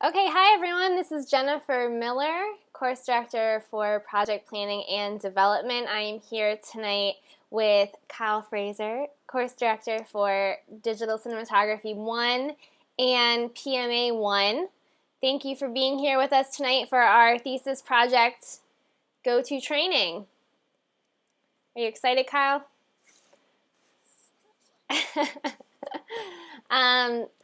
Okay, hi everyone. This is Jennifer Miller, Course Director for Project Planning and Development. I am here tonight with Kyle Fraser, Course Director for Digital Cinematography 1 and PMA 1. Thank you for being here with us tonight for our thesis project, GoToTraining. Are you excited, Kyle?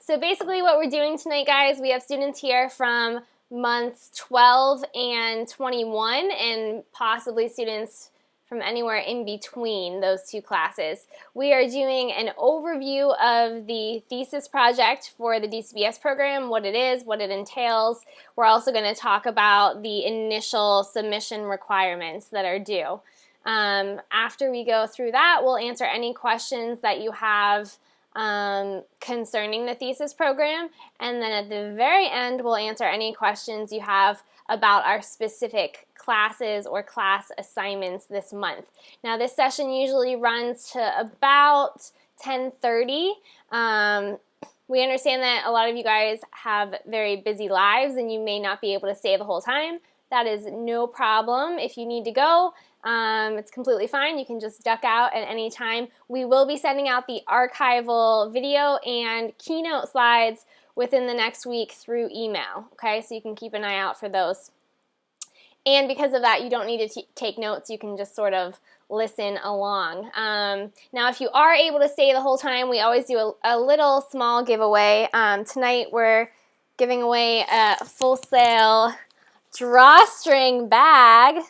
So basically what we're doing tonight, guys, we have students here from months 12 and 21 and possibly students from anywhere in between those two classes. We are doing an overview of the thesis project for the DCBS program, what it is, what it entails. We're also going to talk about the initial submission requirements that are due. After we go through that, we'll answer any questions that you have concerning the thesis program, and then at the very end we'll answer any questions you have about our specific classes or class assignments this month. Now this session usually runs to about 10:30. We understand that a lot of you guys have very busy lives and you may not be able to stay the whole time. That is no problem. If you need to go, it's completely fine. You can just duck out at any time. We will be sending out the archival video and keynote slides within the next week through email, okay? So you can keep an eye out for those. And because of that, you don't need to take notes. You can just sort of listen along. Now, if you are able to stay the whole time, we always do a little small giveaway. Tonight, we're giving away a Full Sail drawstring bag.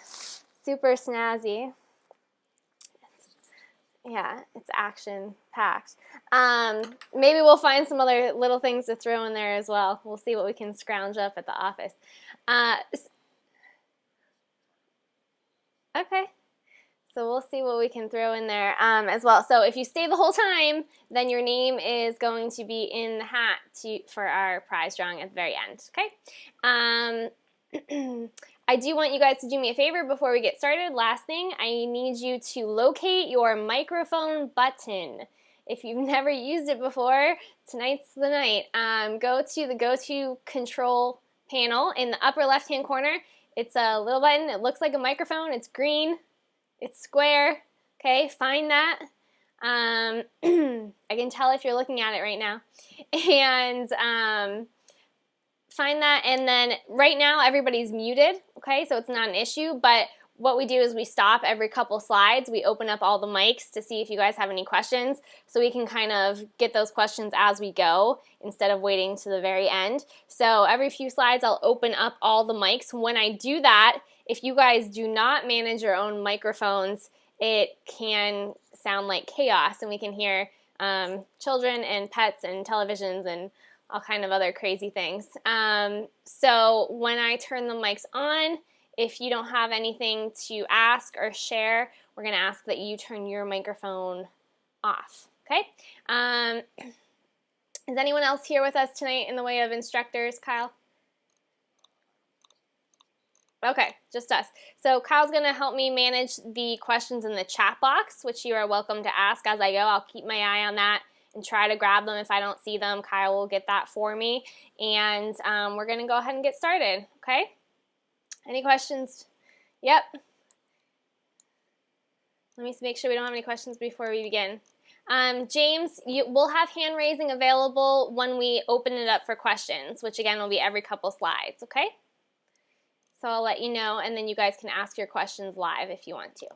Super snazzy. Yeah, it's action-packed. Maybe we'll find some other little things to throw in there as well. We'll see what we can scrounge up at the office. Okay, so we'll see what we can throw in there as well. So if you stay the whole time, then your name is going to be in the hat for our prize drawing at the very end, okay? I do want you guys to do me a favor before we get started. Last thing, I need you to locate your microphone button. If you've never used it before, tonight's the night. Go to the GoTo control panel in the upper left-hand corner. It's a little button. It looks like a microphone. It's green. It's square. Okay, find that. I can tell if you're looking at it right now. And find that, and then right now everybody's muted, okay, so it's not an issue, but what we do is we stop every couple slides, we open up all the mics to see if you guys have any questions, so we can kind of get those questions as we go instead of waiting to the very end. So every few slides I'll open up all the mics. When I do that, if you guys do not manage your own microphones, it can sound like chaos, and we can hear children and pets and televisions and all kind of other crazy things. So when I turn the mics on, if you don't have anything to ask or share, we're going to ask that you turn your microphone off, okay? Is anyone else here with us tonight in the way of instructors, Kyle? Okay, just us. So Kyle's going to help me manage the questions in the chat box, which you are welcome to ask as I go. I'll keep my eye on that and try to grab them. If I don't see them, Kyle will get that for me. And we're going to go ahead and get started, okay? Any questions? Yep. Let me make sure we don't have any questions before we begin. James, we'll have hand raising available when we open it up for questions, which again will be every couple slides, okay? So I'll let you know, and then you guys can ask your questions live if you want to.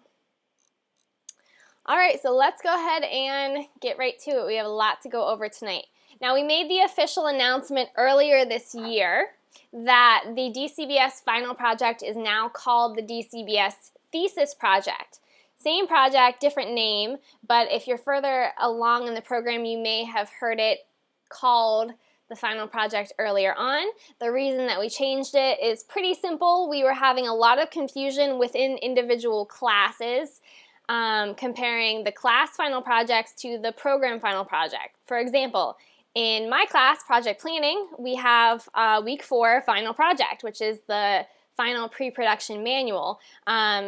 All right, so let's go ahead and get right to it. We have a lot to go over tonight. Now, we made the official announcement earlier this year that the DCBS final project is now called the DCBS Thesis Project. Same project, different name, but if you're further along in the program, you may have heard it called the final project earlier on. The reason that we changed it is pretty simple. We were having a lot of confusion within individual classes, comparing the class final projects to the program final project. For example, in my class, Project Planning, we have week 4 final project, which is the final pre-production manual.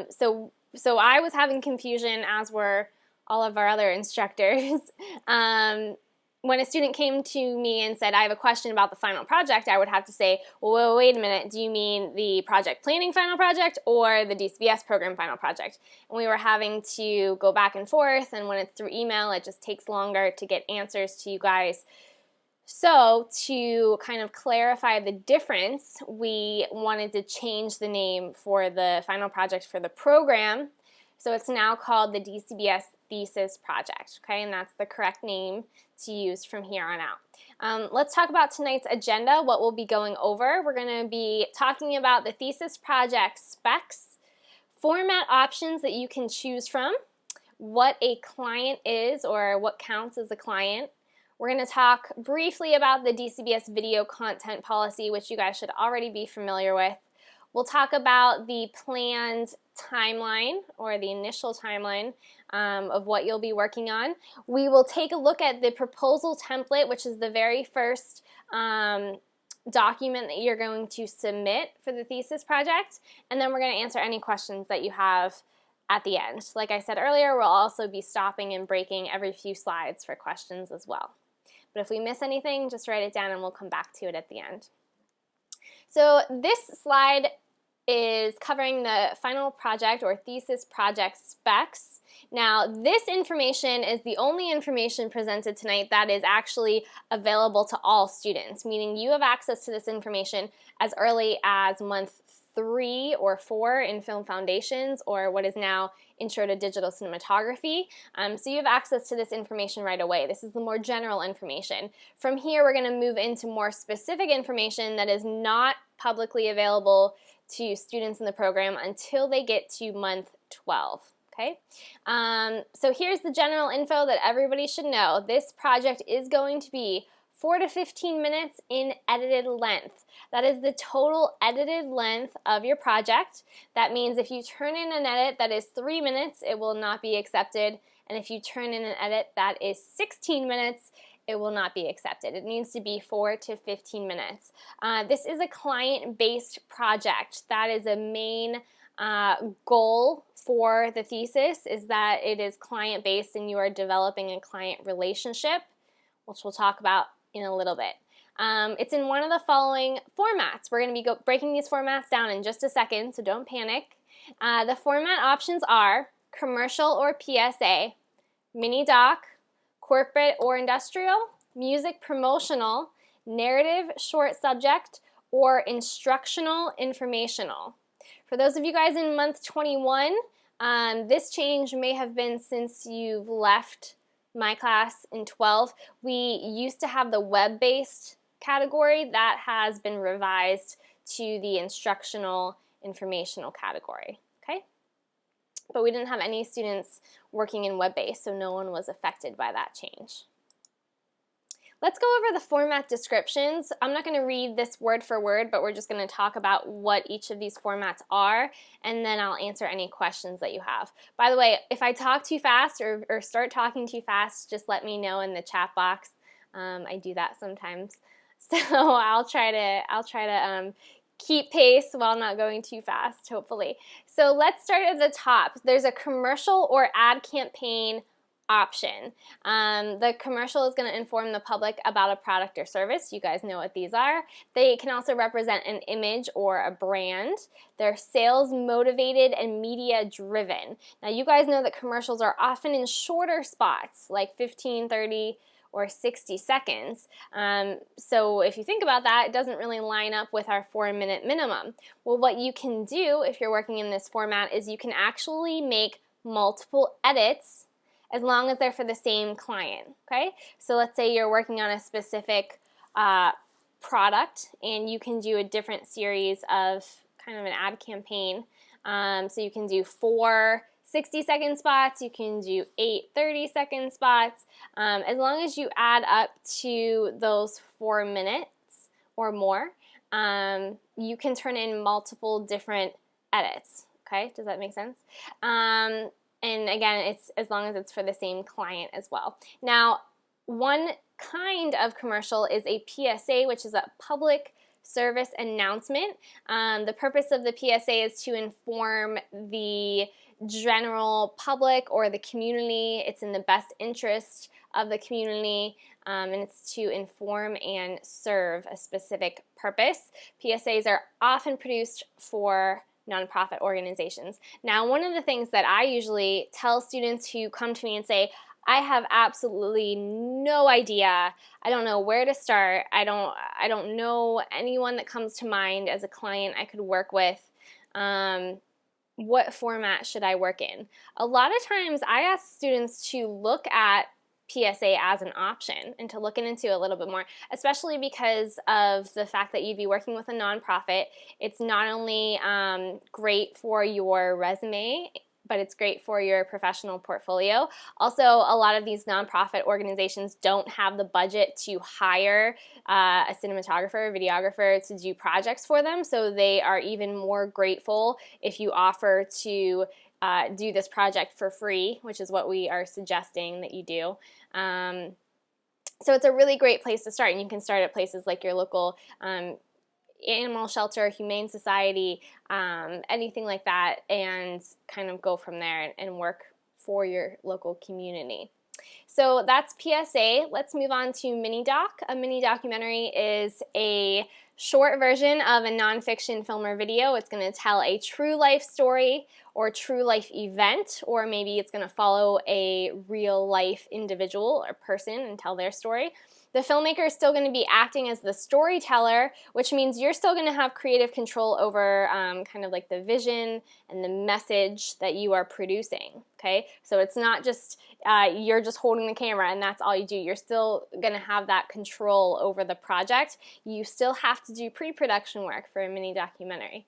So I was having confusion, as were all of our other instructors, when a student came to me and said, I have a question about the final project, I would have to say, well, wait a minute, do you mean the project planning final project or the DCBS program final project? And we were having to go back and forth, and when it's through email, it just takes longer to get answers to you guys. So to kind of clarify the difference, we wanted to change the name for the final project for the program. So it's now called the DCBS Thesis Project, okay? And that's the correct name to use from here on out. Let's talk about tonight's agenda, what we'll be going over. We're going to be talking about the Thesis Project specs, format options that you can choose from, what a client is or what counts as a client. We're going to talk briefly about the DCBS video content policy, which you guys should already be familiar with. We'll talk about the planned timeline or the initial timeline of what you'll be working on. We will take a look at the proposal template, which is the very first document that you're going to submit for the thesis project, and then we're going to answer any questions that you have at the end. Like I said earlier, we'll also be stopping and breaking every few slides for questions as well. But if we miss anything, just write it down and we'll come back to it at the end. So this slide is covering the final project or thesis project specs. Now, this information is the only information presented tonight that is actually available to all students, meaning you have access to this information as early as month 3 or 4 in Film Foundations, or what is now Intro to Digital Cinematography. So you have access to this information right away. This is the more general information. From here, we're going to move into more specific information that is not publicly available to students in the program until they get to month 12. Okay? So here's the general info that everybody should know. This project is going to be 4 to 15 minutes in edited length. That is the total edited length of your project. That means if you turn in an edit that is 3 minutes, it will not be accepted. And if you turn in an edit that is 16 minutes, it will not be accepted. It needs to be 4 to 15 minutes. This is a client-based project. That is a main goal for the thesis, is that it is client-based and you are developing a client relationship, which we'll talk about in a little bit. It's in one of the following formats. We're going to be breaking these formats down in just a second, so don't panic. The format options are commercial or PSA, mini doc, corporate or industrial, music promotional, narrative short subject, or instructional informational. For those of you guys in month 21, this change may have been since you've left my class in 12. We used to have the web-based category that has been revised to the instructional informational category, okay? But we didn't have any students working in web-based, so no one was affected by that change. Let's go over the format descriptions. I'm not going to read this word for word, but we're just going to talk about what each of these formats are, and then I'll answer any questions that you have. By the way, if I talk too fast or start talking too fast, just let me know in the chat box. I do that sometimes. So I'll try to keep pace while not going too fast, hopefully. So let's start at the top. There's a commercial or ad campaign option. The commercial is going to inform the public about a product or service. You guys know what these are. They can also represent an image or a brand. They're sales motivated and media driven. Now you guys know that commercials are often in shorter spots, like 15, 30, or 60 seconds. So if you think about that, it doesn't really line up with our 4-minute minimum. Well, what you can do if you're working in this format is you can actually make multiple edits as long as they're for the same client, okay? So let's say you're working on a specific product and you can do a different series of kind of an ad campaign. So you can do 4 60-second spots, you can do 8 30-second spots. As long as you add up to those 4 minutes or more, you can turn in multiple different edits, okay? Does that make sense? And again, it's as long as it's for the same client as well. Now, one kind of commercial is a PSA, which is a public service announcement. The purpose of the PSA is to inform the general public or the community. It's in the best interest of the community, and it's to inform and serve a specific purpose. PSAs are often produced for nonprofit organizations. Now, one of the things that I usually tell students who come to me and say, I have absolutely no idea. I don't know where to start. I don't know anyone that comes to mind as a client I could work with. What format should I work in? A lot of times I ask students to look at PSA as an option and to look into a little bit more, especially because of the fact that you'd be working with a nonprofit. It's not only great for your resume, but it's great for your professional portfolio. Also, a lot of these nonprofit organizations don't have the budget to hire a cinematographer or videographer to do projects for them, so they are even more grateful if you offer to do this project for free, which is what we are suggesting that you do. So it's a really great place to start, and you can start at places like your local animal shelter, humane society, anything like that, and kind of go from there and work for your local community. So that's PSA. Let's move on to mini doc. A mini documentary is a short version of a nonfiction film or video. It's going to tell a true life story or true life event, or maybe it's going to follow a real life individual or person and tell their story. The filmmaker is still going to be acting as the storyteller, which means you're still going to have creative control over kind of like the vision and the message that you are producing, okay? So it's not just you're just holding the camera and that's all you do. You're still going to have that control over the project. You still have to do pre-production work for a mini documentary.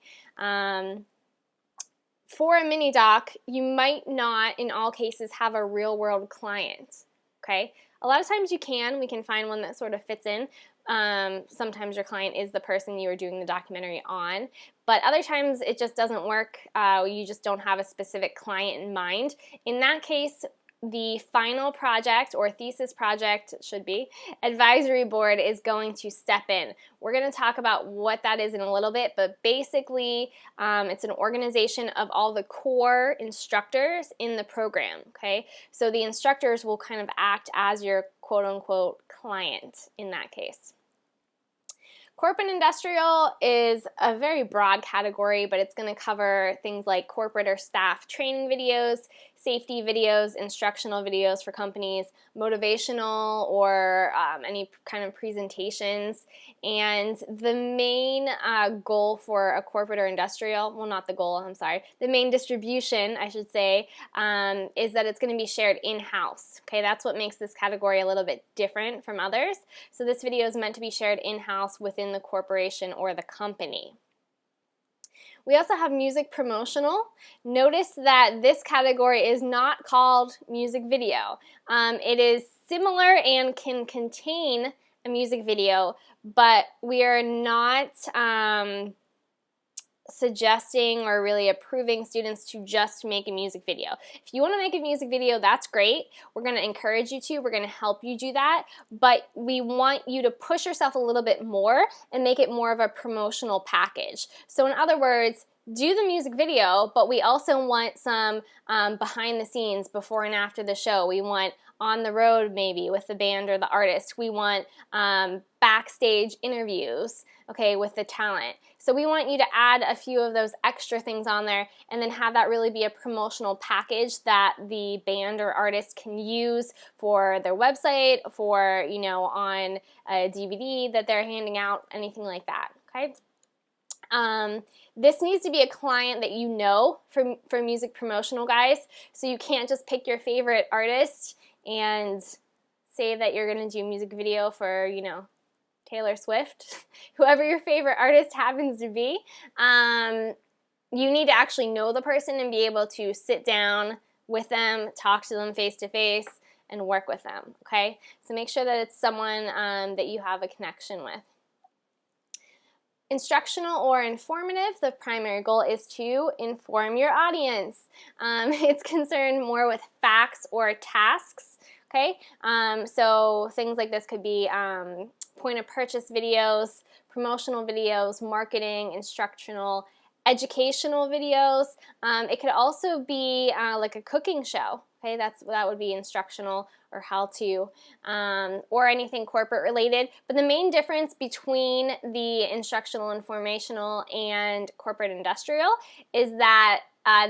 For a mini doc, you might not, in all cases, have a real-world client, okay? A lot of times you can. We can find one that sort of fits in. Sometimes your client is the person you are doing the documentary on, but other times it just doesn't work. You just don't have a specific client in mind. In that case, the final project, or thesis project should be, advisory board is going to step in. We're going to talk about what that is in a little bit, but basically it's an organization of all the core instructors in the program, okay? So the instructors will kind of act as your quote-unquote client in that case. Corporate industrial is a very broad category, but it's going to cover things like corporate or staff training videos, safety videos, instructional videos for companies, motivational or any kind of presentations. And the main goal for a corporate or industrial, well, not the goal, I'm sorry, the main distribution, I should say, is that it's going to be shared in-house. Okay, that's what makes this category a little bit different from others. So this video is meant to be shared in-house within the corporation or the company. We also have music promotional. Notice that this category is not called music video. It is similar and can contain a music video, but we are not suggesting or really approving students to just make a music video. If you want to make a music video, that's great. We're going to encourage you to. We're going to help you do that, but we want you to push yourself a little bit more and make it more of a promotional package. So in other words, do the music video, but we also want some behind the scenes before and after the show. We want on the road maybe with the band or the artist. We want backstage interviews, okay, with the talent. So we want you to add a few of those extra things on there and then have that really be a promotional package that the band or artist can use for their website, for, you know, on a DVD that they're handing out, anything like that, okay? This needs to be a client that you know for music promotional, guys. So you can't just pick your favorite artist and say that you're going to do a music video for, you know, Taylor Swift, whoever your favorite artist happens to be. You need to actually know the person and be able to sit down with them, talk to them face to face, and work with them, okay? So make sure that it's someone that you have a connection with. Instructional or informative, the primary goal is to inform your audience. It's concerned more with facts or tasks, okay? So things like this could be point of purchase videos, promotional videos, marketing, instructional, educational videos. It could also be like a cooking show. Okay, that would be instructional or how to, or anything corporate related. But the main difference between the instructional, informational, and corporate industrial is that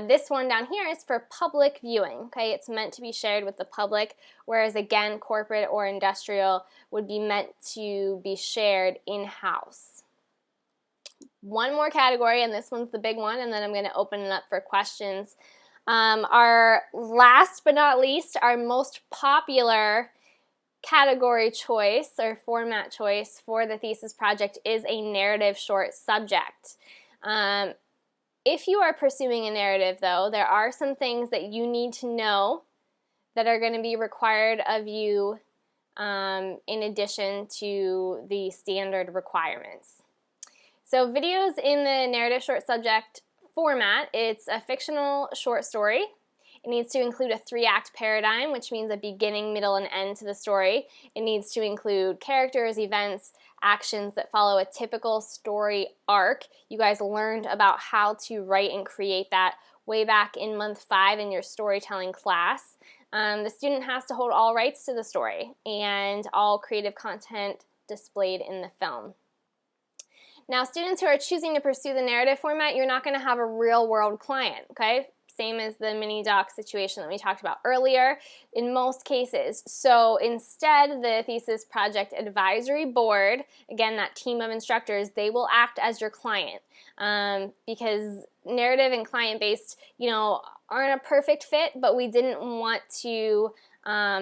this one down here is for public viewing. Okay, it's meant to be shared with the public, whereas again, corporate or industrial would be meant to be shared in-house. One more category, and this one's the big one, and then I'm going to open it up for questions. Our last but not least, our most popular category choice or format choice for the thesis project is a narrative short subject. If you are pursuing a narrative, though, there are some things that you need to know that are going to be required of you in addition to the standard requirements. So videos in the narrative short subject format, it's a fictional short story. It needs to include a 3-act paradigm, which means a beginning, middle, and end to the story. It needs to include characters, events, actions that follow a typical story arc. You guys learned about how to write and create that way back in month 5 in your storytelling class. The student has to hold all rights to the story and all creative content displayed in the film. Now, students who are choosing to pursue the narrative format, you're not going to have a real-world client, okay? Same as the mini-doc situation that we talked about earlier in most cases. So instead, the Thesis Project Advisory Board, again, that team of instructors, they will act as your client because narrative and client-based, aren't a perfect fit, but we didn't want to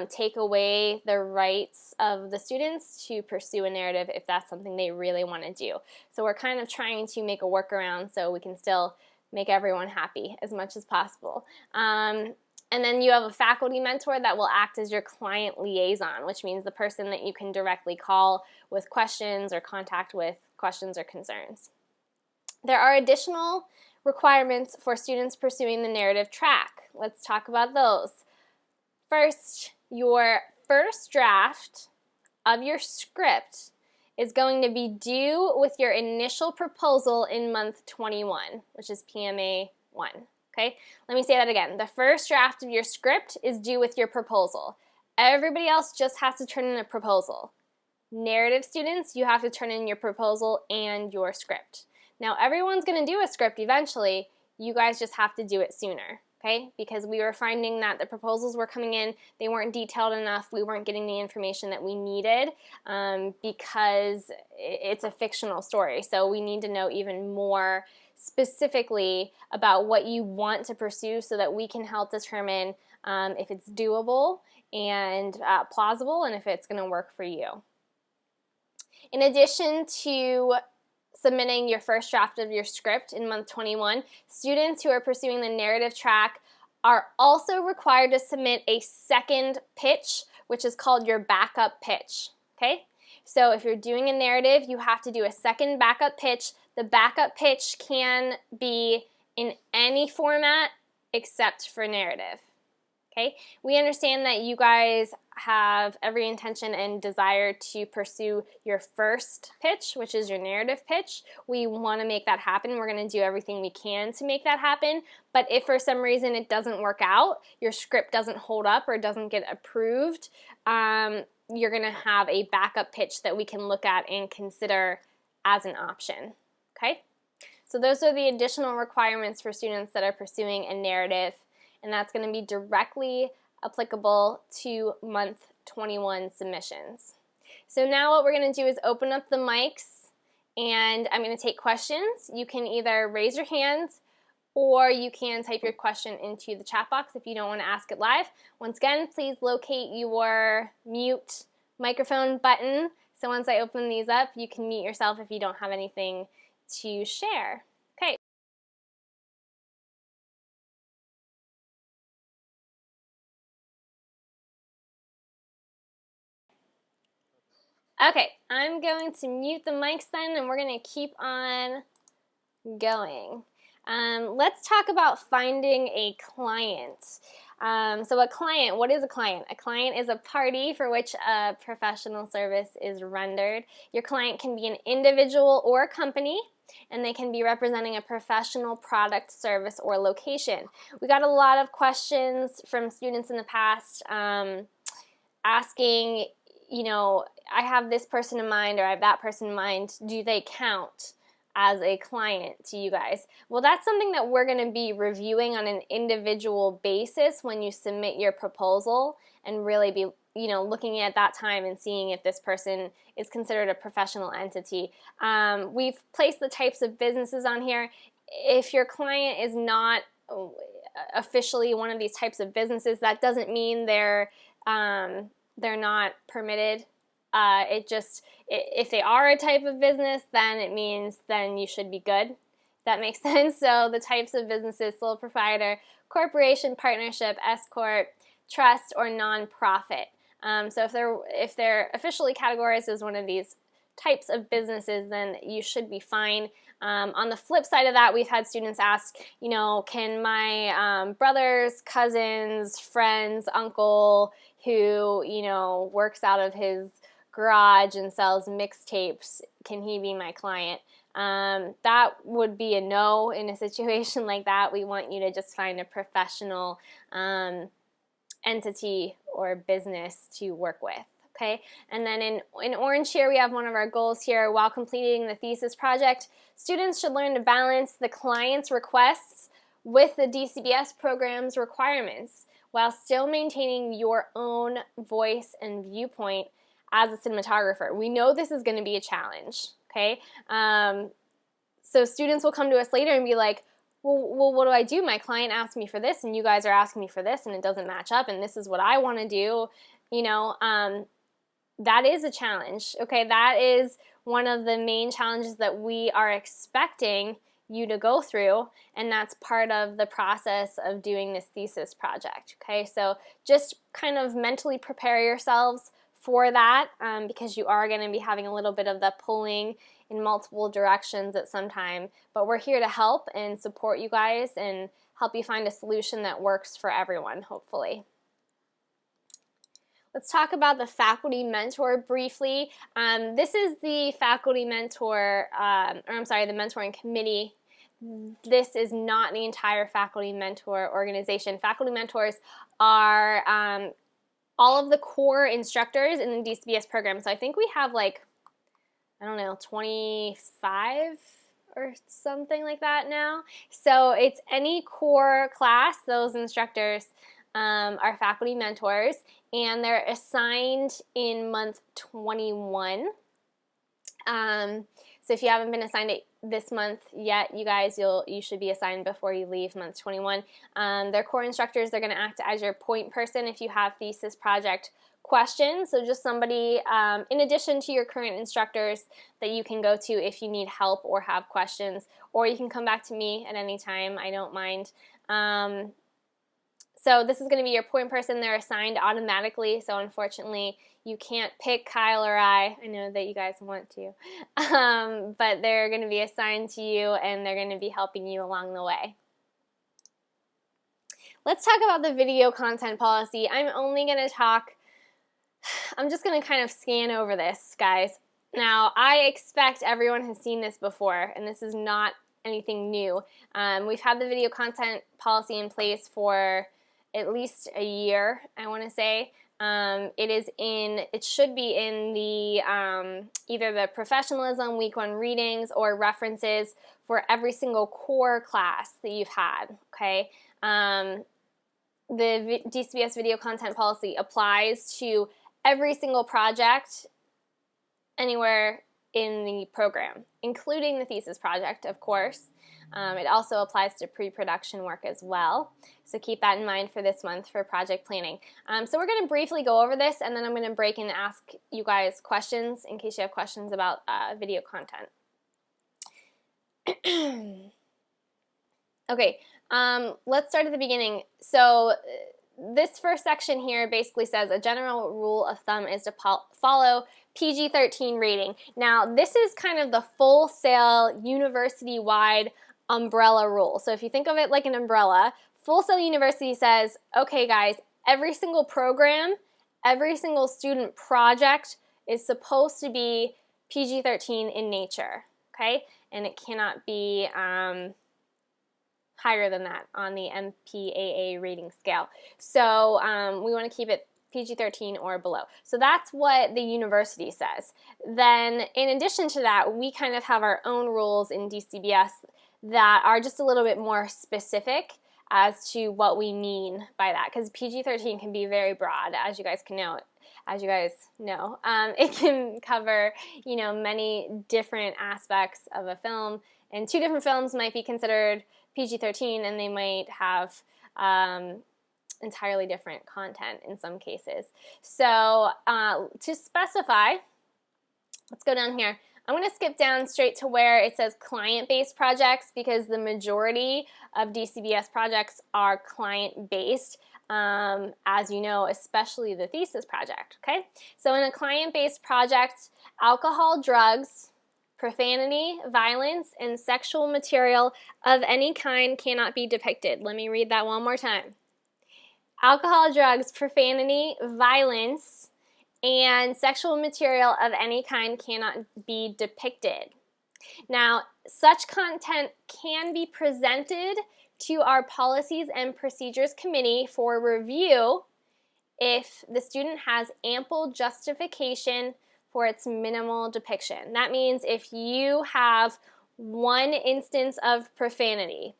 take away the rights of the students to pursue a narrative if that's something they really want to do. So we're kind of trying to make a workaround so we can still make everyone happy as much as possible. And then you have a faculty mentor that will act as your client liaison, which means the person that you can directly call with questions or contact with questions or concerns. There are additional requirements for students pursuing the narrative track. Let's talk about those. First, your first draft of your script is going to be due with your initial proposal in month 21, which is PMA 1. Okay, let me say that again. The first draft of your script is due with your proposal. Everybody else just has to turn in a proposal. Narrative students, you have to turn in your proposal and your script. Now, everyone's going to do a script eventually. You guys just have to do it sooner. Okay, because we were finding that the proposals were coming in, they weren't detailed enough, we weren't getting the information that we needed because it's a fictional story. So we need to know even more specifically about what you want to pursue so that we can help determine if it's doable and plausible and if it's going to work for you. In addition to submitting your first draft of your script in month 21, students who are pursuing the narrative track are also required to submit a second pitch, which is called your backup pitch, okay? So if you're doing a narrative, you have to do a second backup pitch. The backup pitch can be in any format except for narrative, okay? We understand that you guys have every intention and desire to pursue your first pitch, which is your narrative pitch. We want to make that happen. We're going to do everything we can to make that happen. But if for some reason it doesn't work out, your script doesn't hold up or doesn't get approved, you're going to have a backup pitch that we can look at and consider as an option. Okay? So those are the additional requirements for students that are pursuing a narrative, and that's going to be directly applicable to month 21 submissions. So now what we're going to do is open up the mics and I'm going to take questions. You can either raise your hands or you can type your question into the chat box if you don't want to ask it live. Once again, please locate your mute microphone button. So once I open these up, you can mute yourself if you don't have anything to share. Okay. Okay, I'm going to mute the mics then, and we're going to keep on going. Let's talk about finding a client. So a client, what is a client? A client is a party for which a professional service is rendered. Your client can be an individual or a company. and they can be representing a professional product, service, or location. We got a lot of questions from students in the past asking, you know, I have this person in mind or I have that person in mind. Do they count as a client to you guys? Well, that's something that we're going to be reviewing on an individual basis when you submit your proposal, and really be, you know, looking at that time and seeing if this person is considered a professional entity. We've placed the types of businesses on here. If your client is not officially one of these types of businesses, that doesn't mean they're not permitted. If they are a type of business, then it means then you should be good. That makes sense. So the types of businesses: sole proprietor, corporation, partnership, S corp, trust, or nonprofit. So if they're officially categorized as one of these types of businesses, then you should be fine. On the flip side of that, we've had students ask, you know, can my brothers, cousins, friends, uncle who, you know, works out of his garage and sells mixtapes, can he be my client? That would be a no in a situation like that. We want you to just find a professional entity or business to work with. Okay, and then in orange here we have one of our goals here. While completing the thesis project, students should learn to balance the client's requests with the DCBS program's requirements while still maintaining your own voice and viewpoint as a cinematographer. We know this is going to be a challenge, okay? So students will come to us later and be like, well, what do I do? My client asked me for this, and you guys are asking me for this, and it doesn't match up, and this is what I want to do. You know, that is a challenge, okay? That is one of the main challenges that we are expecting you to go through, and that's part of the process of doing this thesis project, okay? So just kind of mentally prepare yourselves for that, because you are going to be having a little bit of the pulling in multiple directions at some time, but we're here to help and support you guys and help you find a solution that works for everyone, hopefully. Let's talk about the faculty mentor briefly. This is the faculty mentor, the mentoring committee. This is not the entire faculty mentor organization. Faculty mentors are all of the core instructors in the DCBS program. So I think we have like, I don't know, 25 or something like that now. So it's any core class, those instructors are faculty mentors, and they're assigned in month 21. So if you haven't been assigned it this month yet, you guys, you should be assigned before you leave month 21. They're core instructors. They're going to act as your point person if you have thesis project questions. So just somebody in addition to your current instructors that you can go to if you need help or have questions, or you can come back to me at any time. I don't mind. So this is going to be your point person. They're assigned automatically, so unfortunately you can't pick Kyle or I know that you guys want to, but they're going to be assigned to you, and they're going to be helping you along the way. Let's talk about the video content policy. I'm just going to kind of scan over this, guys. Now, I expect everyone has seen this before, and this is not anything new. We've had the video content policy in place for at least a year, I want to say. It should be in the either the professionalism week 1 readings or references for every single core class that you've had, okay? The DCBS video content policy applies to every single project anywhere in the program, including the thesis project, of course. It also applies to pre-production work as well. So keep that in mind for this month for project planning. So we're going to briefly go over this, and then I'm going to break and ask you guys questions in case you have questions about video content. Okay, let's start at the beginning. So this first section here basically says a general rule of thumb is to follow PG-13 rating. Now, this is kind of the full sail university-wide umbrella rule. So if you think of it like an umbrella, Full Sail University says, okay guys, every single program, every single student project is supposed to be PG-13 in nature, okay? And it cannot be higher than that on the MPAA rating scale. So we want to keep it PG-13 or below. So that's what the university says. Then in addition to that, we kind of have our own rules in DCBS that are just a little bit more specific as to what we mean by that, because PG-13 can be very broad, as you guys know. It can cover, many different aspects of a film, and 2 different films might be considered PG-13, and they might have entirely different content in some cases. So to specify, let's go down here. I'm going to skip down straight to where it says client-based projects, because the majority of DCBS projects are client-based, as you know, especially the thesis project, okay? So in a client-based project, alcohol, drugs, profanity, violence, and sexual material of any kind cannot be depicted. Let me read that one more time. Alcohol, drugs, profanity, violence, and sexual material of any kind cannot be depicted. Now, such content can be presented to our Policies and Procedures Committee for review if the student has ample justification for its minimal depiction. That means if you have one instance of profanity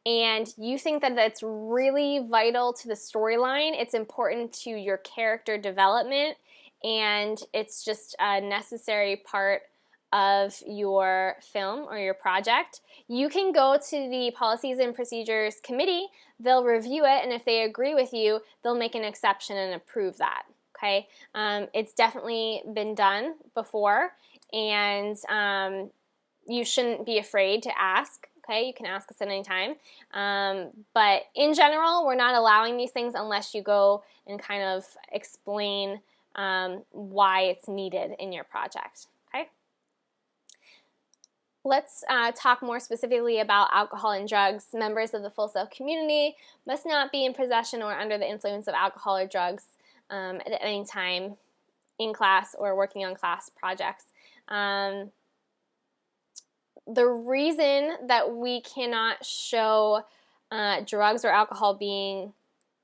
and you think that that's really vital to the storyline, it's important to your character development, and it's just a necessary part of your film or your project, you can go to the Policies and Procedures Committee. They'll review it, and if they agree with you, they'll make an exception and approve that. Okay, it's definitely been done before, and you shouldn't be afraid to ask. Okay, you can ask us at any time, but in general, we're not allowing these things unless you go and kind of explain why it's needed in your project. Okay, let's talk more specifically about alcohol and drugs. Members of the Full Sail community must not be in possession or under the influence of alcohol or drugs at any time in class or working on class projects. The reason that we cannot show drugs or alcohol being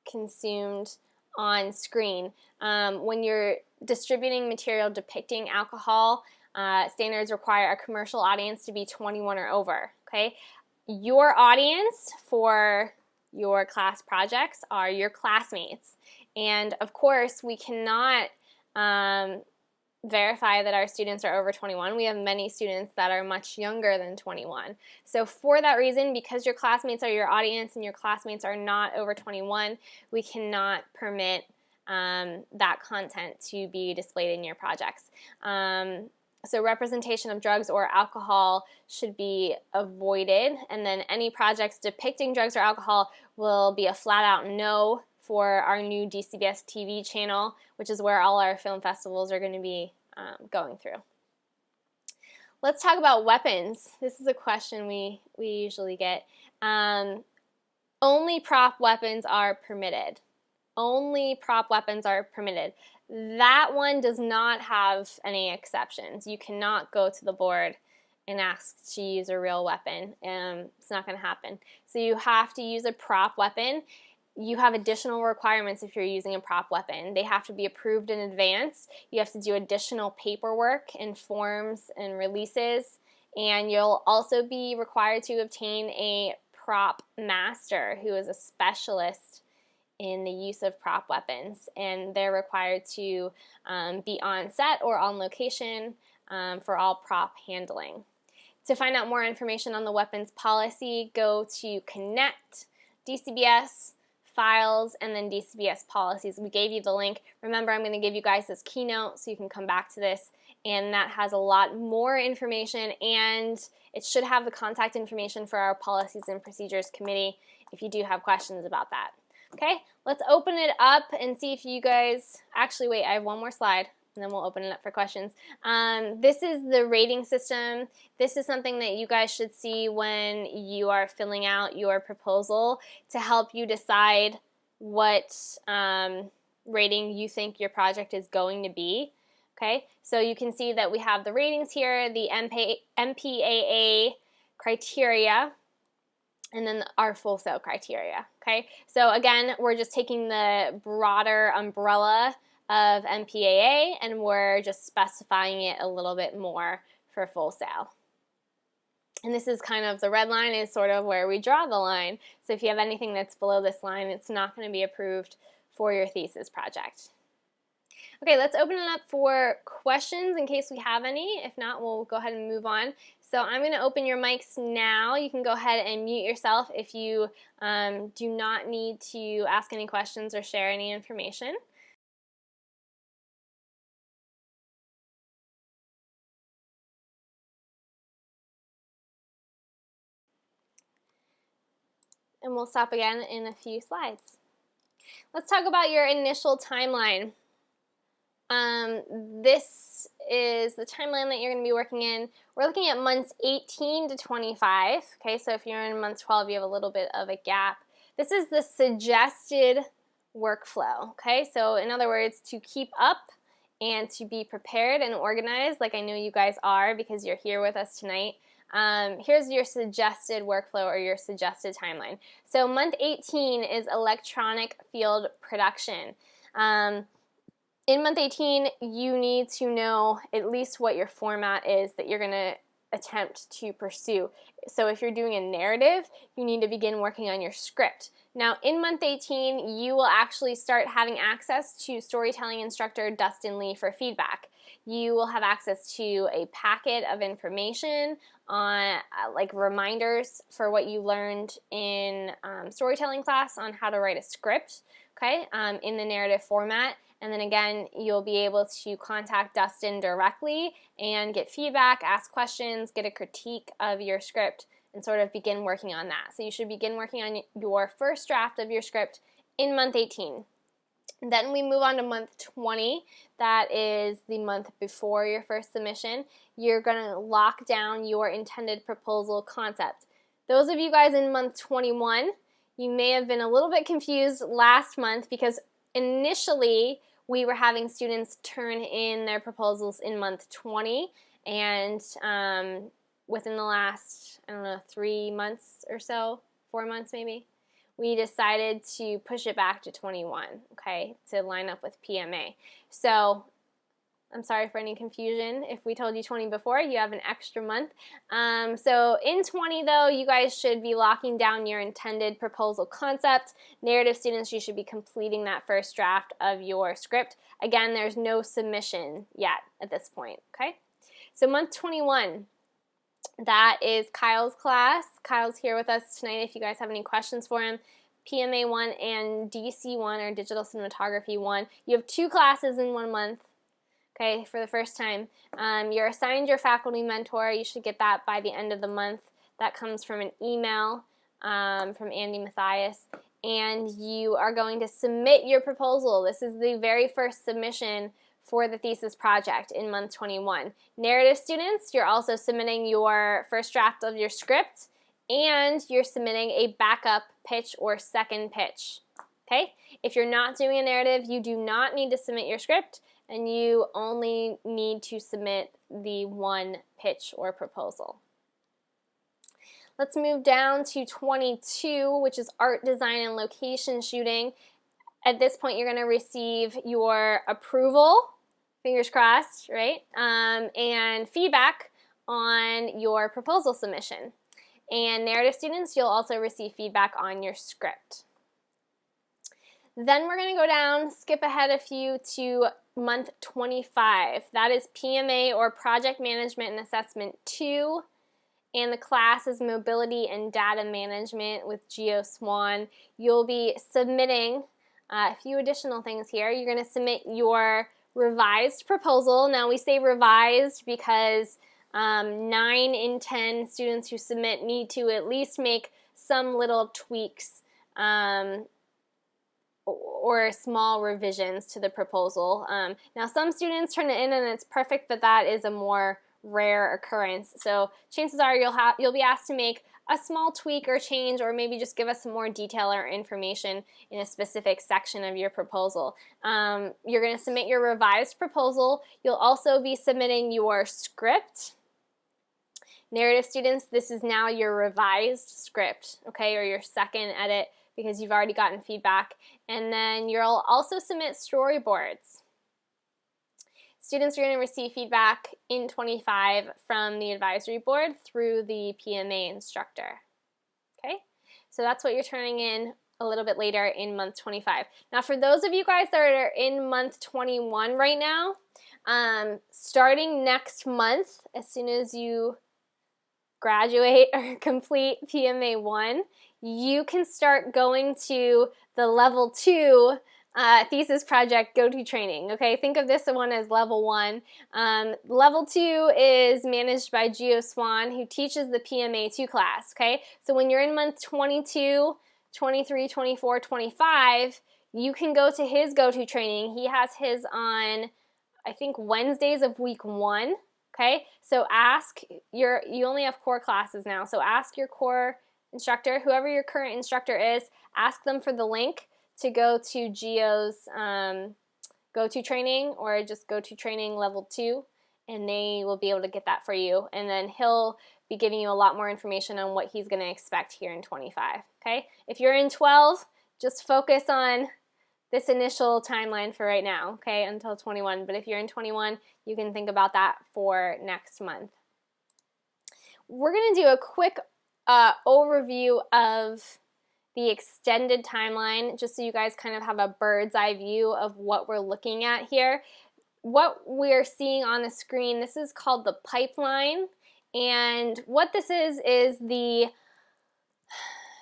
consumed on screen, when you're distributing material depicting alcohol, standards require a commercial audience to be 21 or over. Okay, your audience for your class projects are your classmates. And of course, we cannot verify that our students are over 21. We have many students that are much younger than 21. So for that reason, because your classmates are your audience and your classmates are not over 21, we cannot permit that content to be displayed in your projects. So representation of drugs or alcohol should be avoided, and then any projects depicting drugs or alcohol will be a flat-out no for our new DCBS TV channel, which is where all our film festivals are going to be going through. Let's talk about weapons. This is a question we usually get. Only prop weapons are permitted. Only prop weapons are permitted. That one does not have any exceptions. You cannot go to the board and ask to use a real weapon. It's not going to happen. So you have to use a prop weapon. You have additional requirements if you're using a prop weapon. They have to be approved in advance. You have to do additional paperwork and forms and releases. And you'll also be required to obtain a prop master who is a specialist in the use of prop weapons. And they're required to be on set or on location for all prop handling. To find out more information on the weapons policy, go to Connect, DCBS, Files, and then DCBS Policies. We gave you the link. Remember, I'm going to give you guys this keynote so you can come back to this, and that has a lot more information, and it should have the contact information for our Policies and Procedures Committee if you do have questions about that. Okay, let's open it up and see if you guys, actually wait, I have one more slide and then we'll open it up for questions. This is the rating system. This is something that you guys should see when you are filling out your proposal to help you decide what rating you think your project is going to be. Okay, so you can see that we have the ratings here, the MPAA criteria, and then our full sail criteria. Okay, so again, we're just taking the broader umbrella of MPAA and we're just specifying it a little bit more for full sail. And this is kind of, the red line is sort of where we draw the line. So if you have anything that's below this line, it's not going to be approved for your thesis project. Okay, let's open it up for questions in case we have any. If not, we'll go ahead and move on. So I'm going to open your mics now. You can go ahead and mute yourself if you do not need to ask any questions or share any information. And we'll stop again in a few slides. Let's talk about your initial timeline. This is the timeline that you're going to be working in. We're looking at months 18 to 25. Okay, so if you're in month 12, you have a little bit of a gap. This is the suggested workflow. Okay, so in other words, to keep up and to be prepared and organized, like I know you guys are because you're here with us tonight. Here's your suggested workflow or your suggested timeline. So month 18 is electronic field production. In month 18, you need to know at least what your format is that you're going to attempt to pursue. So if you're doing a narrative, you need to begin working on your script. Now, in month 18, you will actually start having access to storytelling instructor Dustin Lee for feedback. You will have access to a packet of information on like reminders for what you learned in storytelling class on how to write a script, okay, in the narrative format. And then again, you'll be able to contact Dustin directly and get feedback, ask questions, get a critique of your script, and sort of begin working on that. So you should begin working on your first draft of your script in month 18. Then we move on to month 20. That is the month before your first submission. You're going to lock down your intended proposal concept. Those of you guys in month 21, you may have been a little bit confused last month because initially we were having students turn in their proposals in month 20, and within the last, 3 months or so, 4 months maybe, we decided to push it back to 21, okay, to line up with PMA. So I'm sorry for any confusion. If we told you 20 before, you have an extra month. So in 20, though, you guys should be locking down your intended proposal concept. Narrative students, you should be completing that first draft of your script. Again, there's no submission yet at this point, okay? So month 21, that is Kyle's class. Kyle's here with us tonight if you guys have any questions for him. PMA 1 and DC 1, or Digital Cinematography 1. You have 2 classes in 1 month. Okay, for the first time. You're assigned your faculty mentor. You should get that by the end of the month. That comes from an email from Andy Mathias. And you are going to submit your proposal. This is the very first submission for the thesis project in month 21. Narrative students, you're also submitting your first draft of your script, and you're submitting a backup pitch or second pitch. Okay? If you're not doing a narrative, you do not need to submit your script, and you only need to submit the 1 pitch or proposal. Let's move down to 22, which is art design and location shooting. At this point, you're going to receive your approval, fingers crossed, right, and feedback on your proposal submission. And narrative students, you'll also receive feedback on your script. Then we're going to go down, skip ahead a few to month 25. That is PMA or Project Management and Assessment 2. And the class is Mobility and Data Management with GeoSwan. You'll be submitting a few additional things here. You're going to submit your revised proposal. Now we say revised because 9 in 10 students who submit need to at least make some little tweaks or small revisions to the proposal. Now some students turn it in and it's perfect, but that is a more rare occurrence. So chances are you'll be asked to make a small tweak or change, or maybe just give us some more detail or information in a specific section of your proposal. You're going to submit your revised proposal. You'll also be submitting your script. Narrative students, this is now your revised script, okay, or your second edit because you've already gotten feedback. And then you'll also submit storyboards. Students are going to receive feedback in 25 from the advisory board through the PMA instructor. Okay, so that's what you're turning in a little bit later in month 25. Now for those of you guys that are in month 21 right now, starting next month, as soon as you graduate or complete PMA 1, you can start going to the level 2 thesis project GoToTraining. Okay, think of this one as level 1. Level 2 is managed by Gio Swan, who teaches the PMA 2 class. Okay, so when you're in month 22, 23, 24, 25, you can go to his GoToTraining. He has his on, I think, Wednesdays of week 1. Okay, so you only have core classes now, so ask your core instructor, whoever your current instructor is, ask them for the link to go to Gio's GoToTraining, or just GoToTraining level 2, and they will be able to get that for you. And then he'll be giving you a lot more information on what he's going to expect here in 25. Okay, if you're in 12, just focus on this initial timeline for right now, okay, until 21. But if you're in 21, you can think about that for next month. We're going to do a quick overview of the extended timeline, just so you guys kind of have a bird's eye view of what we're looking at here. What we're seeing on the screen, this is called the pipeline, and what this is the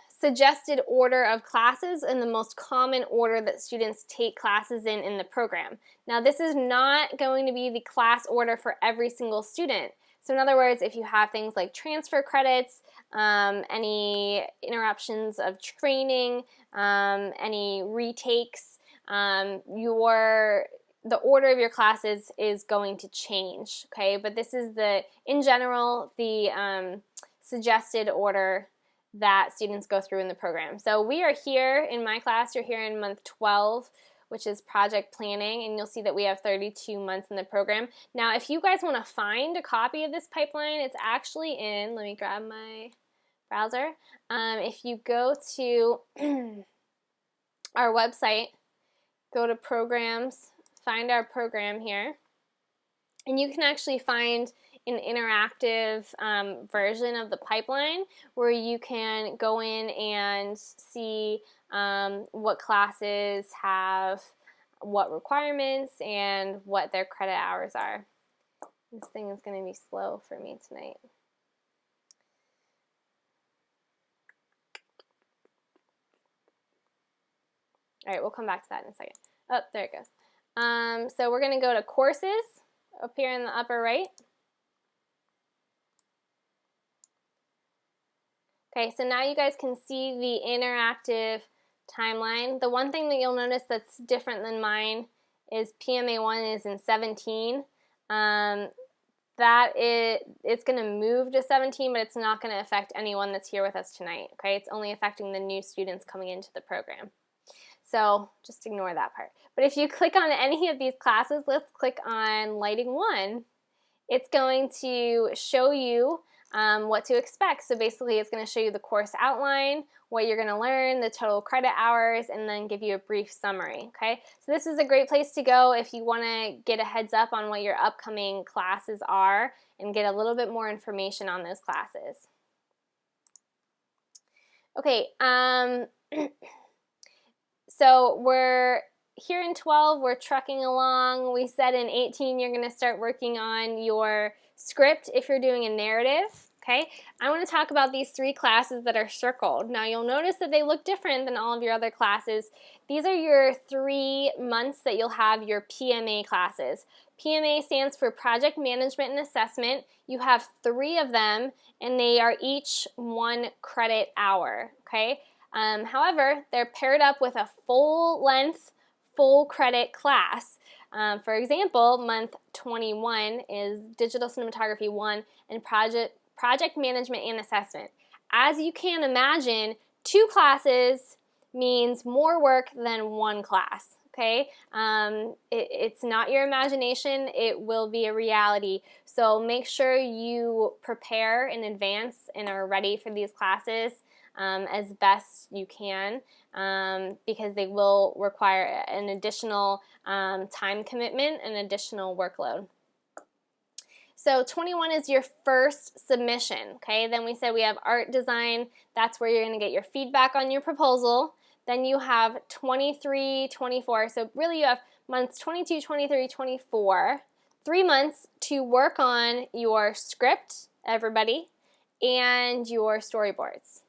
suggested order of classes and the most common order that students take classes in the program. Now this is not going to be the class order for every single student. So in other words, if you have things like transfer credits, any interruptions of training, any retakes, the order of your classes is going to change, okay? But this is in general, the suggested order that students go through in the program. So we are here in my class, you're here in month 12, which is project planning, and you'll see that we have 32 months in the program. Now, if you guys want to find a copy of this pipeline, it's actually in, let me grab my browser. If you go to our website, go to programs, find our program here, and you can actually find an interactive version of the pipeline where you can go in and see what classes have what requirements and what their credit hours are. This thing is going to be slow for me tonight. All right, we'll come back to that in a second. Oh, there it goes. So we're going to go to courses up here in the upper right. Okay, so now you guys can see the interactive timeline. The one thing that you'll notice that's different than mine is PMA 1 is in 17. It's going to move to 17, but it's not going to affect anyone that's here with us tonight. Okay, it's only affecting the new students coming into the program. So just ignore that part. But if you click on any of these classes, let's click on Lighting 1. It's going to show you what to expect. So basically it's going to show you the course outline, what you're going to learn, the total credit hours, and then give you a brief summary. Okay, so this is a great place to go if you want to get a heads up on what your upcoming classes are and get a little bit more information on those classes. Okay, so we're here in 12, we're trucking along. We said in 18 you're going to start working on your script if you're doing a narrative. Okay, I want to talk about these 3 classes that are circled. Now you'll notice that they look different than all of your other classes. These are your 3 months that you'll have your PMA classes. PMA stands for Project Management and Assessment. You have 3 of them, and they are each 1 credit hour. Okay, however, they're paired up with a full-length, full credit class. For example, month 21 is Digital Cinematography 1 and Project Management and Assessment. As you can imagine, 2 classes means more work than 1 class. Okay, it's not your imagination, it will be a reality. So make sure you prepare in advance and are ready for these classes as best you can, because they will require an additional time commitment and additional workload. So 21 is your first submission, okay? Then we said we have art design. That's where you're going to get your feedback on your proposal. Then you have 23, 24. So really you have months 22, 23, 24. 3 months to work on your script, everybody, and your storyboards.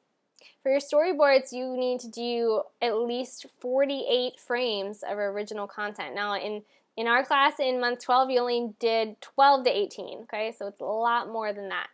For your storyboards, you need to do at least 48 frames of original content. Now, in our class in month 12, you only did 12 to 18, okay? So it's a lot more than that.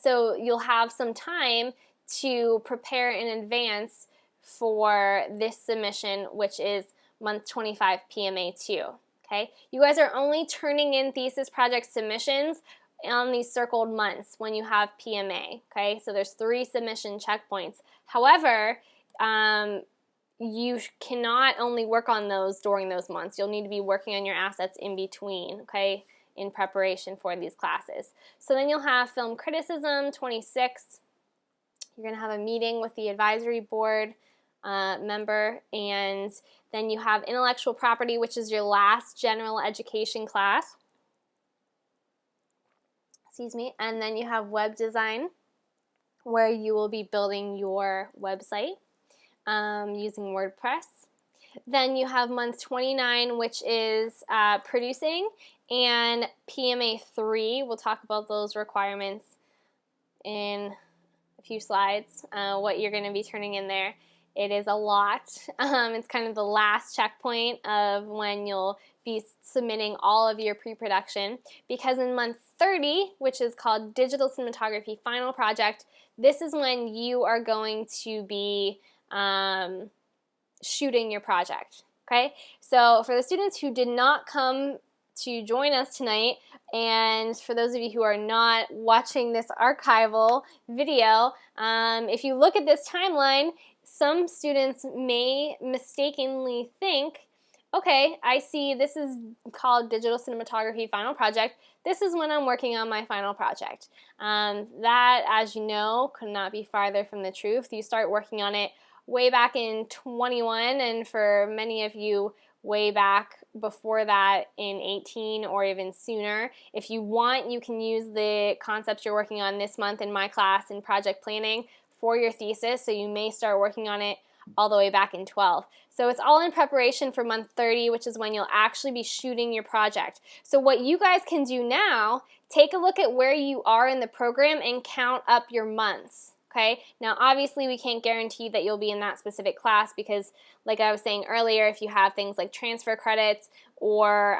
So you'll have some time to prepare in advance for this submission, which is month 25 PMA2, okay? You guys are only turning in thesis project submissions on these circled months when you have PMA, okay? So there's 3 submission checkpoints. However, you cannot only work on those during those months. You'll need to be working on your assets in between, okay, in preparation for these classes. So then you'll have film criticism, 26. You're going to have a meeting with the advisory board member, and then you have intellectual property, which is your last general education class. Excuse me. And then you have web design, where you will be building your website using WordPress. Then you have month 29, which is producing, and PMA 3. We'll talk about those requirements in a few slides, what you're going to be turning in there. It is a lot. It's kind of the last checkpoint of when you'll be submitting all of your pre-production, because in month 30, which is called Digital Cinematography Final Project, this is when you are going to be shooting your project, okay? So for the students who did not come to join us tonight, and for those of you who are not watching this archival video, if you look at this timeline, some students may mistakenly think, okay, I see this is called Digital Cinematography Final Project. This is when I'm working on my final project. That, as you know, could not be farther from the truth. You start working on it way back in 21, and for many of you, way back before that in 18 or even sooner. If you want, you can use the concepts you're working on this month in my class in project planning for your thesis, so you may start working on it all the way back in 12. So it's all in preparation for month 30, which is when you'll actually be shooting your project. So what you guys can do now, take a look at where you are in the program and count up your months. Okay? Now obviously we can't guarantee that you'll be in that specific class, because like I was saying earlier, if you have things like transfer credits or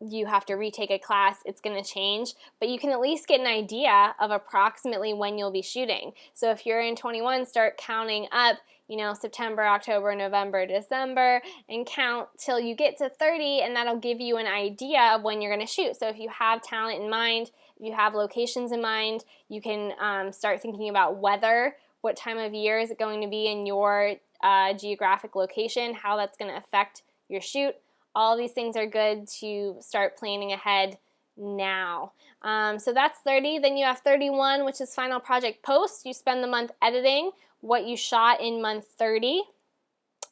you have to retake a class, it's going to change, but you can at least get an idea of approximately when you'll be shooting. So if you're in 21, start counting up, you know, September, October, November, December, and count till you get to 30, and that'll give you an idea of when you're going to shoot. So if you have talent in mind, if you have locations in mind, you can start thinking about weather. What time of year is it going to be in your geographic location, how that's going to affect your shoot. All these things are good to start planning ahead now. So that's 30. Then you have 31, which is final project post. You spend the month editing what you shot in month 30.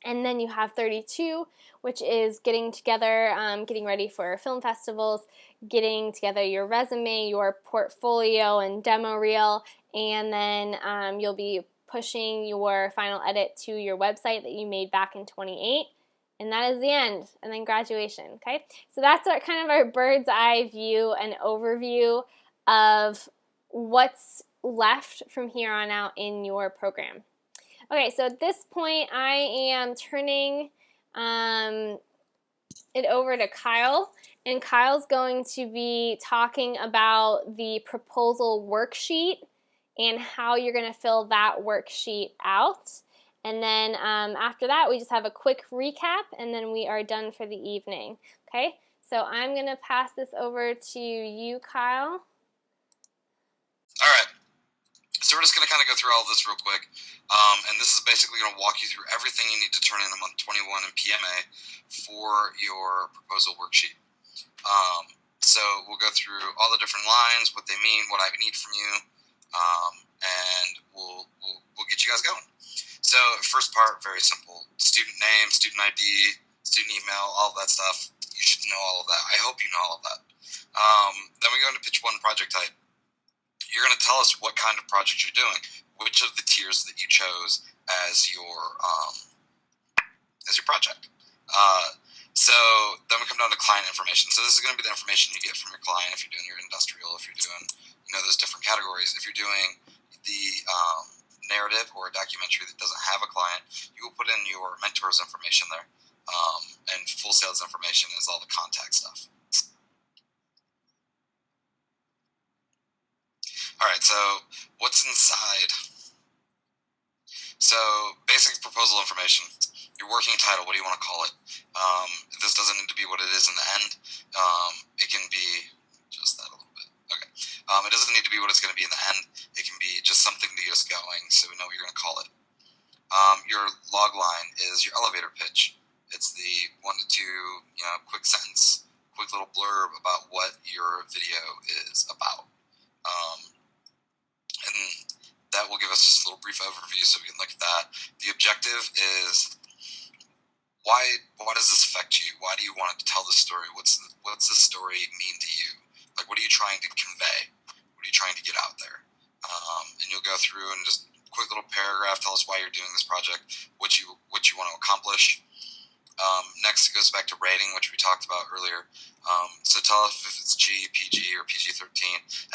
And then you have 32, which is getting together, getting ready for film festivals, getting together your resume, your portfolio, and demo reel. And then you'll be pushing your final edit to your website that you made back in 28. And that is the end, and then graduation, okay? So that's kind of our bird's eye view and overview of what's left from here on out in your program. Okay, so at this point, I am turning it over to Kyle, and Kyle's going to be talking about the proposal worksheet and how you're going to fill that worksheet out. And then after that, we just have a quick recap, and then we are done for the evening. Okay, so I'm going to pass this over to you, Kyle. All right. So we're just going to kind of go through all of this real quick. And this is basically going to walk you through everything you need to turn in a month 21 in PMA for your proposal worksheet. So we'll go through all the different lines, what they mean, what I need from you, and we'll get you guys going. So first part, very simple. Student name, student ID, student email, all of that stuff. You should know all of that. I hope you know all of that. Then we go into pitch one, project type. You're going to tell us what kind of project you're doing, which of the tiers that you chose as your project. So then we come down to client information. So this is going to be the information you get from your client if you're doing your industrial, if you're doing those different categories. If you're doing the narrative or a documentary that doesn't have a client, you will put in your mentor's information there, and full sales information is all the contact stuff. All right, so what's inside? So basic proposal information. Your working title, what do you want to call it? This doesn't need to be what it is in the end. It can be just that a little bit. Okay. It doesn't need to be what it's going to be in the end. It can be just something to get us going so we know what you're going to call it. Your log line is your elevator pitch. It's the 1 to 2, quick sentence, quick little blurb about what your video is about. And that will give us just a little brief overview so we can look at that. The objective is why does this affect you? Why do you want to tell this story? What's the story mean to you? Like, what are you trying to convey? What are you trying to get out there? And you'll go through and just quick little paragraph, tell us why you're doing this project, what you want to accomplish. Next, it goes back to rating, which we talked about earlier. So tell us if it's G, PG, or PG-13,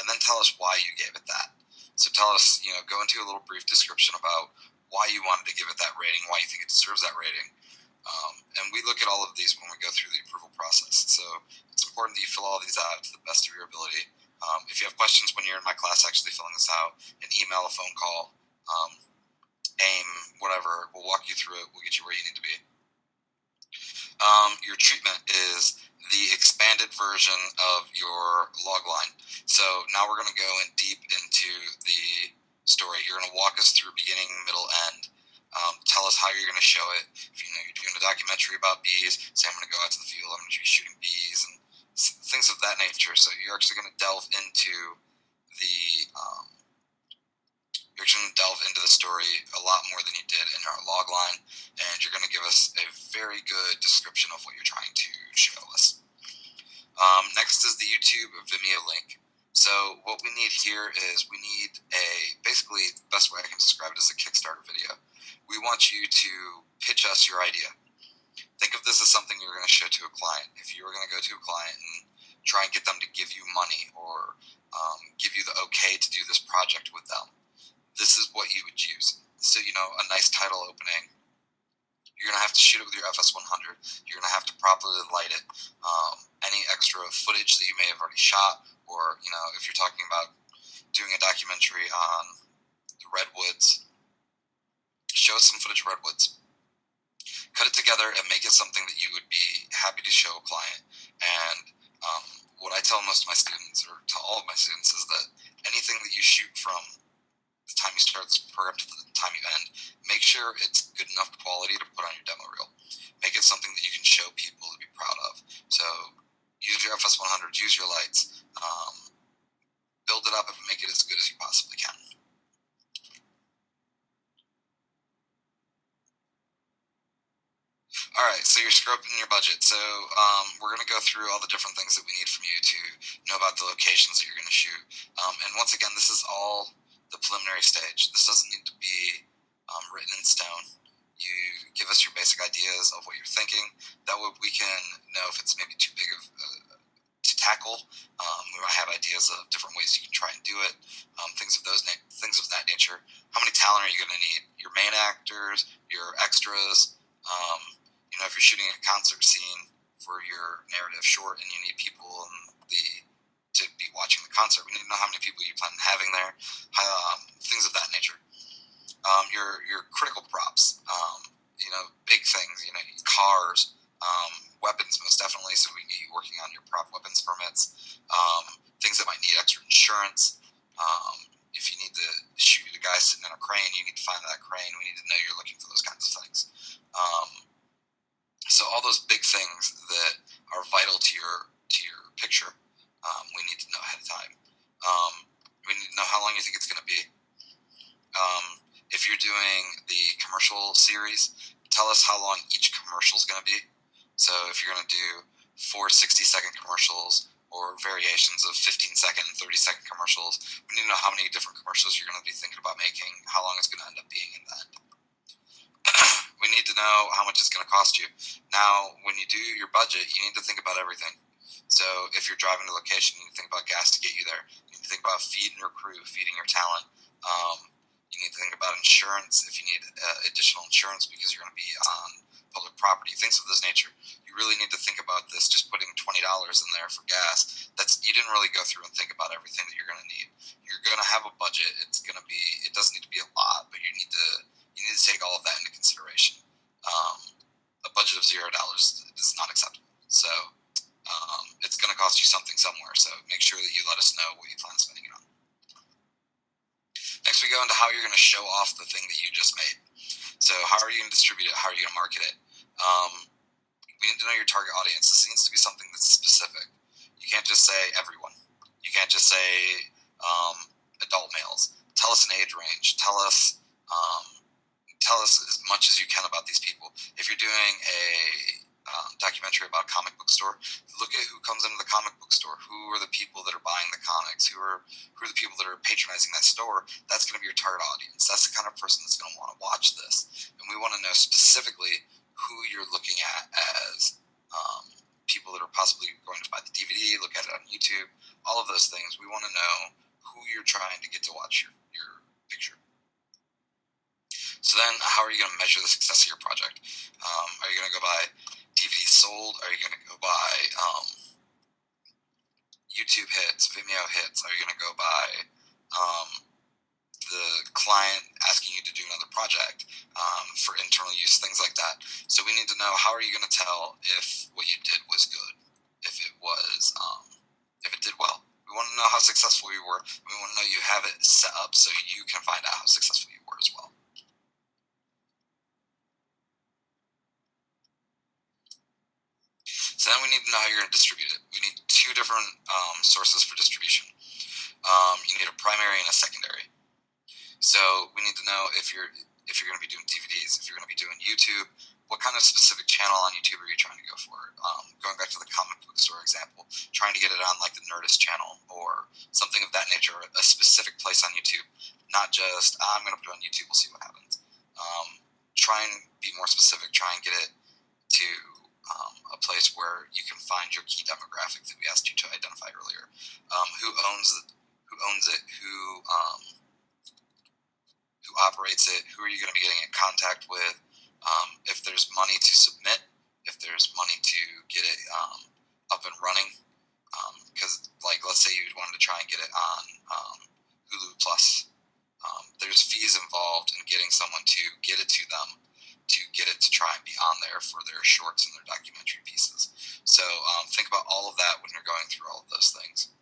and then tell us why you gave it that. So tell us, go into a little brief description about why you wanted to give it that rating, why you think it deserves that rating. And we look at all of these when we go through the approval process. So it's important that you fill all these out to the best of your ability. If you have questions when you're in my class actually filling this out, an email, a phone call, AIM, whatever, we'll walk you through it. We'll get you where you need to be. Your treatment is the expanded version of your log line. So now we're going to go in deep into the story. You're going to walk us through beginning, middle, end. Tell us how you're going to show it. If you're doing a documentary about bees, say I'm going to go out to the field, I'm going to be shooting bees and things of that nature. So you're actually going to delve into the story a lot more than you did in our log line, and you're going to give us a very good description of what you're trying to show us. Next is the YouTube Vimeo link. So what we need here is we need basically the best way I can describe it is a Kickstarter video. We want you to pitch us your idea. Think of this as something you're going to show to a client. If you were going to go to a client and try and get them to give you money or give you the okay to do this project with them, this is what you would use. So, a nice title opening. You're going to have to shoot it with your FS100. You're going to have to properly light it. Any extra footage that you may have already shot, or, if you're talking about doing a documentary on the redwoods, show some footage of redwoods. Cut it together and make it something that you would be happy to show a client. And what I tell most of my students, or to all of my students, is that anything that you shoot from the time you start this program to the time you end, make sure it's good enough quality to put on your demo reel. Make it something that you can show people to be proud of. So use your FS100, use your lights, build it up and make it as good as you possibly can. All right, so your scope and your budget. So we're going to go through all the different things that we need from you to know about the locations that you're going to shoot. And once again, this is all the preliminary stage. This doesn't need to be written in stone. You give us your basic ideas of what you're thinking. That way we can know if it's maybe too big of to tackle. We might have ideas of different ways you can try and do it. Things of that nature. How many talent are you going to need? Your main actors, your extras. If you're shooting a concert scene for your narrative short and you need people to be watching the concert, we need to know how many people you plan on having there. Things of that nature. Your critical props. crane, you need to find that crane. We need to know you're looking for those kinds of things. So all those big things that are vital to your picture, we need to know ahead of time. We need to know how long you think it's going to be. If you're doing the commercial series, tell us how long each commercial is going to be. So if you're going to do 4 60-second commercials or variations of 15-second and 30-second commercials, we need to know how many different commercials you're going to be thinking about making, how long it's going to end up being in the end. We need to know how much it's going to cost you. Now, when you do your budget, you need to think about everything. So if you're driving to a location, you need to think about gas to get you there. You need to think about feeding your crew, feeding your talent. You need to think about insurance if you need additional insurance because you're going to be on public property, things of this nature. You really need to think about this. Just putting $20 in there for gas, you didn't really go through and think about everything that you're going to need. You're going to have a budget. It doesn't need to be a lot, but you need to take all of that into consideration. A budget of $0 is not acceptable. So it's going to cost you something somewhere. So make sure that you let us know what you plan on spending it on. Next, we go into how you're going to show off the thing that you just made. So how are you going to distribute it? How are you going to market it? We need to know your target audience. This needs to be something that's specific. You can't just say everyone. You can't just say adult males. Tell us an age range. Tell us as much as you can about these people. If you're doing a documentary about a comic book store, look at who comes into the comic book store. Who are the people that are buying the comics? Who are the people that are patronizing that store? That's going to be your target audience. That's the kind of person that's going to want to watch this. And we want to know specifically who you're looking at as people that are possibly going to buy the DVD, look at it on YouTube, all of those things. We want to know who you're trying to get to watch your picture. So then, how are you going to measure the success of your project? Are you going to go by DVDs sold? Are you going to go by YouTube hits, Vimeo hits? Are you going to go by the client asking you to do another project for internal use, things like that? So we need to know, how are you going to tell if what you did was good, if it did well. We want to know how successful you were. We want to know you have it set up so you can find out how successful you were as well. So then we need to know how you're going to distribute it. We need 2 different sources for distribution. You need a primary and a secondary. So we need to know if you're going to be doing DVDs, if you're going to be doing YouTube, what kind of specific channel on YouTube are you trying to go for? Going back to the comic book store example, trying to get it on like the Nerdist channel or something of that nature, a specific place on YouTube, not just, I'm going to put it on YouTube, we'll see what happens. Try and be more specific, try and get it to a place where you can find your key demographic that we asked you to identify earlier. Who owns it? Who operates it? Who are you going to be getting in contact with? If there's money to submit, if there's money to get it up and running, because like let's say you wanted to try and get it on Hulu Plus, there's fees involved in getting someone to get it to them, to get it to try and be on there for their shorts and their documentary pieces. So think about all of that when you're going through all of those things.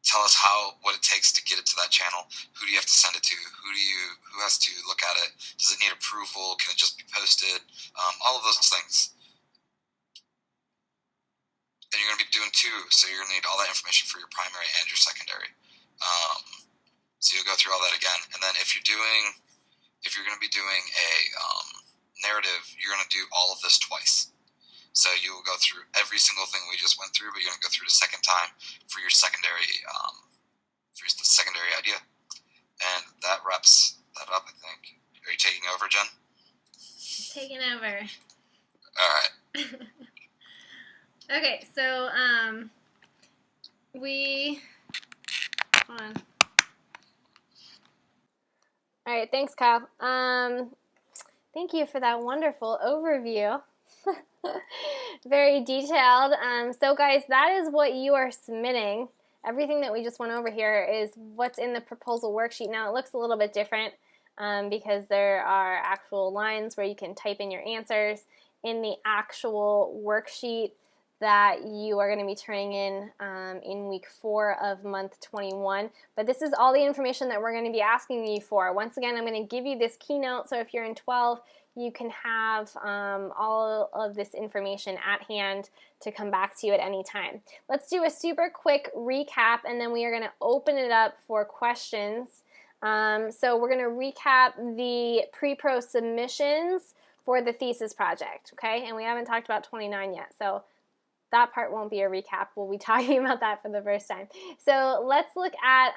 Tell us what it takes to get it to that channel. Who do you have to send it to? Who has to look at it? Does it need approval? Can it just be posted? All of those things. And you're going to be doing 2, so you're going to need all that information for your primary and your secondary. So you'll go through all that again. And then if you're going to be doing a narrative, you're going to do all of this twice. So you will go through every single thing we just went through, but you're going to go through it a second time for your secondary idea. And that wraps that up, I think. Are you taking over, Jen? Taking over. All right. Okay, so hold on. All right, thanks, Kyle. Thank you for that wonderful overview. Very detailed. So guys, that is what you are submitting. Everything that we just went over here is what's in the proposal worksheet. Now it looks a little bit different because there are actual lines where you can type in your answers. In the actual worksheet, that you are going to be turning in week 4 of month 21. But this is all the information that we're going to be asking you for. Once again, I'm going to give you this keynote, so if you're in 12, you can have all of this information at hand to come back to you at any time. Let's do a super quick recap, and then we are going to open it up for questions. So we're going to recap the pre-pro submissions for the thesis project, okay? And we haven't talked about 29 yet, so that part won't be a recap. We'll be talking about that for the first time. So let's look at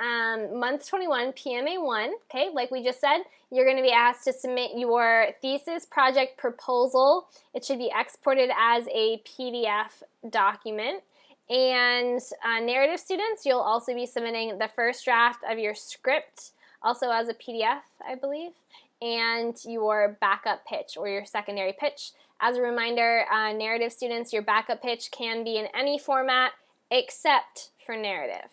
month 21, PMA 1. Okay, like we just said, you're going to be asked to submit your thesis project proposal. It should be exported as a PDF document. And narrative students, you'll also be submitting the first draft of your script, also as a PDF, I believe, and your backup pitch or your secondary pitch. As a reminder, narrative students, your backup pitch can be in any format except for narrative.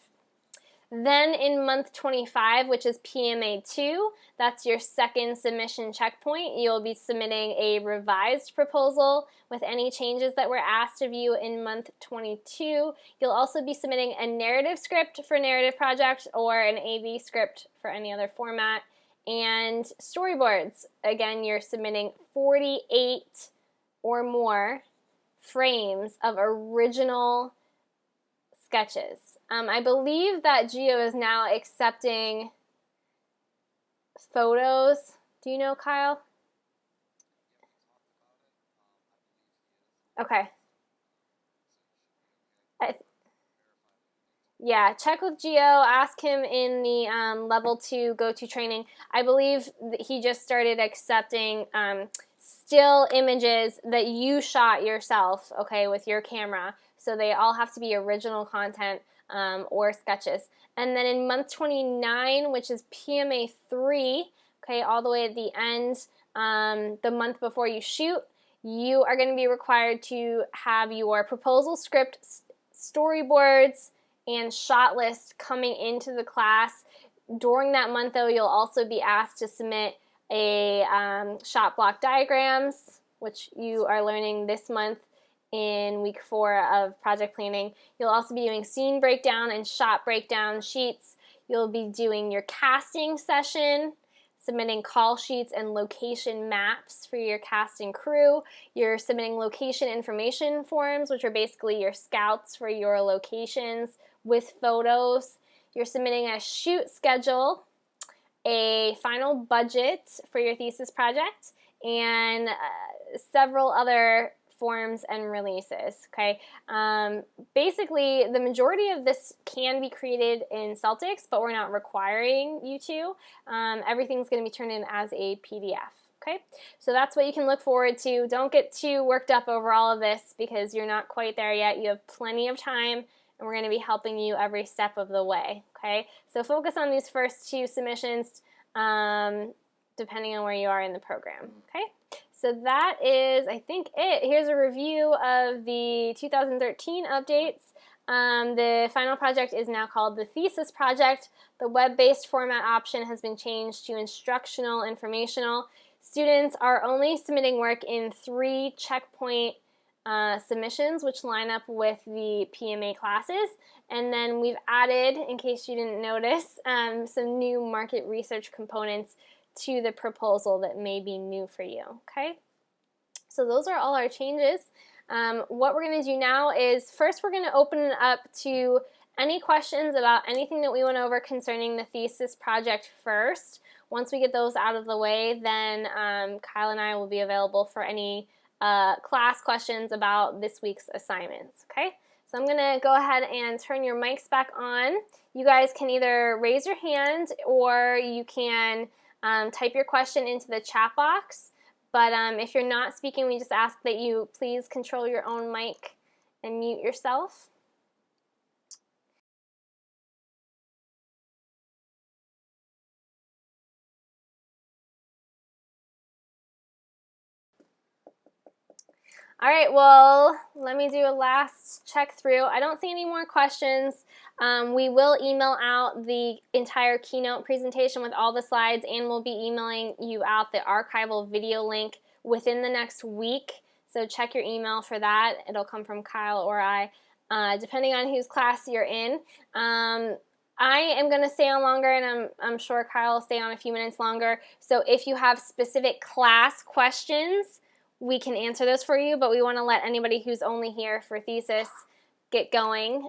Then in month 25, which is PMA 2, that's your second submission checkpoint, you'll be submitting a revised proposal with any changes that were asked of you in month 22. You'll also be submitting a narrative script for narrative project or an AV script for any other format. And storyboards, again, you're submitting 48 or more frames of original sketches. I believe that Geo is now accepting photos. Do you know, Kyle? Okay. Yeah, check with Geo, ask him in the level 2 GoToTraining. I believe that he just started accepting still images that you shot yourself, okay, with your camera. So they all have to be original content or sketches. And then in month 29, which is PMA 3, okay, all the way at the end, the month before you shoot, you are going to be required to have your proposal script, storyboards, and shot list coming into the class. During that month, though, you'll also be asked to submit a shot block diagrams, which you are learning this month in week 4 of project planning. You'll also be doing scene breakdown and shot breakdown sheets. You'll be doing your casting session, submitting call sheets and location maps for your cast and crew. You're submitting location information forms, which are basically your scouts for your locations with photos. You're submitting a shoot schedule, a final budget for your thesis project, and several other forms and releases, okay? Basically, the majority of this can be created in Celtics, but we're not requiring you to. Everything's going to be turned in as a PDF, okay? So that's what you can look forward to. Don't get too worked up over all of this because you're not quite there yet. You have plenty of time, and we're going to be helping you every step of the way, okay? So focus on these first 2 submissions depending on where you are in the program, okay? So that is, I think, it. Here's a review of the 2013 updates. The final project is now called the Thesis Project. The web-based format option has been changed to instructional, informational. Students are only submitting work in 3 checkpoint submissions, which line up with the PMA classes. And then we've added, in case you didn't notice, some new market research components to the proposal that may be new for you, okay? So those are all our changes. What we're going to do now is first we're going to open it up to any questions about anything that we went over concerning the thesis project first. Once we get those out of the way, then Kyle and I will be available for any class questions about this week's assignments, okay? So I'm going to go ahead and turn your mics back on. You guys can either raise your hand or you can type your question into the chat box. But if you're not speaking, we just ask that you please control your own mic and mute yourself. All right, well, let me do a last check through. I don't see any more questions. We will email out the entire keynote presentation with all the slides, and we'll be emailing you out the archival video link within the next week So check your email for that. It'll come from Kyle or I, depending on whose class you're in. I am going to stay on longer, and I'm sure Kyle will stay on a few minutes longer. So if you have specific class questions, we can answer those for you, but we want to let anybody who's only here for thesis get going.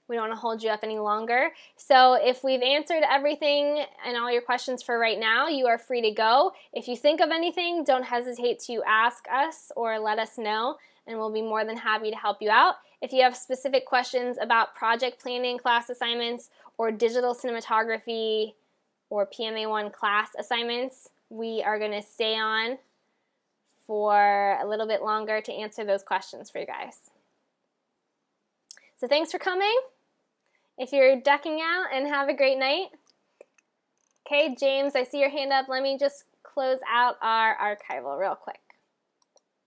We don't want to hold you up any longer. So if we've answered everything and all your questions for right now, you are free to go. If you think of anything, don't hesitate to ask us or let us know, and we'll be more than happy to help you out. If you have specific questions about project planning class assignments or digital cinematography or PMA1 class assignments, we are going to stay on for a little bit longer to answer those questions for you guys. So thanks for coming. If you're ducking out, and have a great night. Okay, James, I see your hand up. Let me just close out our archival real quick.